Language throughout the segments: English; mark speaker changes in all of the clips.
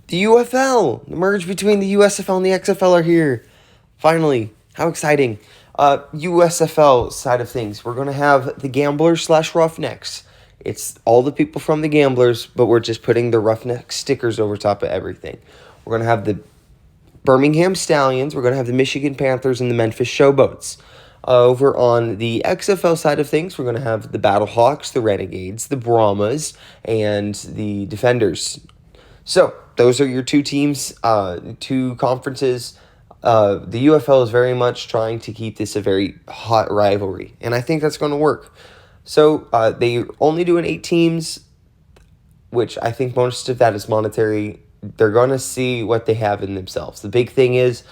Speaker 1: The UFL, the merge between the USFL and the XFL are here. Finally, how exciting. USFL side of things, we're going to have the Gamblers / Roughnecks. It's all the people from the Gamblers, but we're just putting the Roughneck stickers over top of everything. We're going to have the Birmingham Stallions, we're going to have the Michigan Panthers, and the Memphis Showboats. Over on the XFL side of things, we're going to have the Battlehawks, the Renegades, the Brahmas, and the Defenders. So, those are your two teams, two conferences. The UFL is very much trying to keep this a very hot rivalry, and I think that's going to work. So, they only doing 8 teams, which I think most of that is monetary. They're going to see what they have in themselves. The big thing is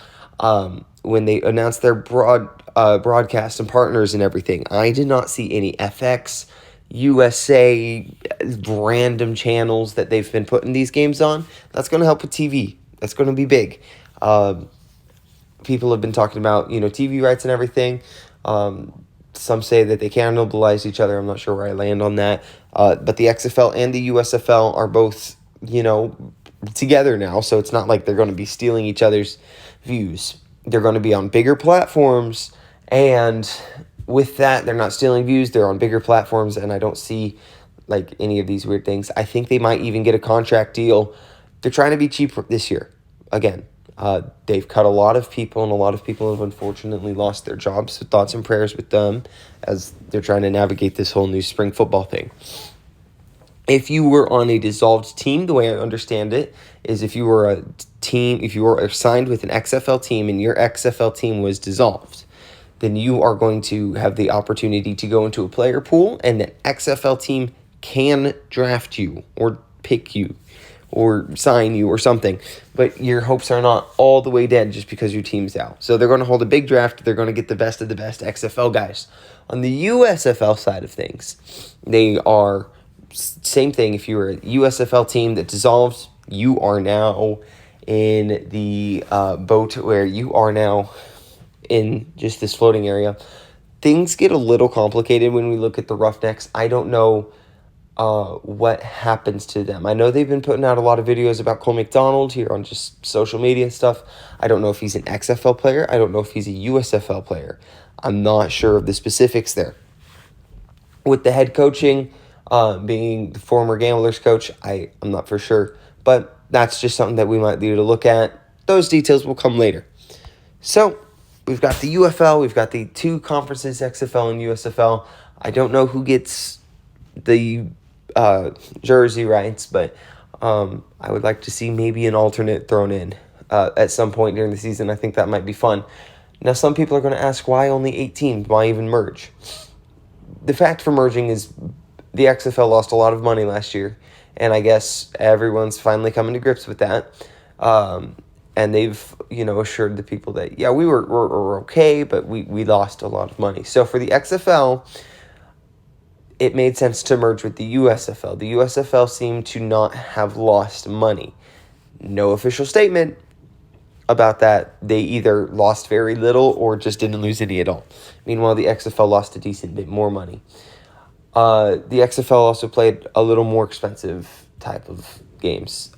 Speaker 1: when they announced their broadcast and partners and everything, I did not see any FX, USA, random channels that they've been putting these games on. That's going to help with TV. That's going to be big. People have been talking about, TV rights and everything. Some say that they cannibalize each other. I'm not sure where I land on that. But the XFL and the USFL are both, together now. So it's not like they're going to be stealing each other's views. They're going to be on bigger platforms. And with that, they're not stealing views. They're on bigger platforms. And I don't see any of these weird things. I think they might even get a contract deal. They're trying to be cheap this year. Again, they've cut a lot of people, and a lot of people have unfortunately lost their jobs. So thoughts and prayers with them as they're trying to navigate this whole new spring football thing. If you were on a dissolved team, the way I understand it is if you were assigned with an XFL team and your XFL team was dissolved, then you are going to have the opportunity to go into a player pool, and the XFL team can draft you or pick you or sign you or something, but your hopes are not all the way dead just because your team's out. So they're going to hold a big draft. They're going to get the best of the best XFL guys. On the USFL side of things, they are same thing. If you were a USFL team that dissolves, you are now in the boat where you are now in just this floating area. Things get a little complicated when we look at the Roughnecks. I don't know what happens to them. I know they've been putting out a lot of videos about Cole McDonald here on just social media and stuff. I don't know if he's an XFL player. I don't know if he's a USFL player. I'm not sure of the specifics there. With the head coaching, being the former Gamblers coach, I'm not for sure. But that's just something that we might need to look at. Those details will come later. So, we've got the UFL. We've got the two conferences, XFL and USFL. I don't know who gets the jersey rights, but I would like to see maybe an alternate thrown in at some point during the season. I think that might be fun. Now, some people are going to ask, why only 8 teams? Why even merge? The fact for merging is the XFL lost a lot of money last year, and I guess everyone's finally coming to grips with that. And they've, assured the people that, yeah, we're okay, but we lost a lot of money. So for the XFL, it made sense to merge with the USFL. The USFL seemed to not have lost money. No official statement about that. They either lost very little or just didn't lose any at all. Meanwhile, the XFL lost a decent bit more money. The XFL also played a little more expensive type of games.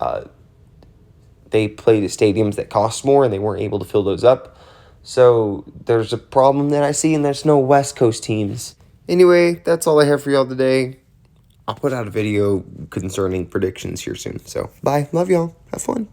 Speaker 1: They played at stadiums that cost more, and they weren't able to fill those up. So there's a problem that I see, and there's no West Coast teams. Anyway, that's all I have for y'all today. I'll put out a video concerning predictions here soon. So, bye. Love y'all. Have fun.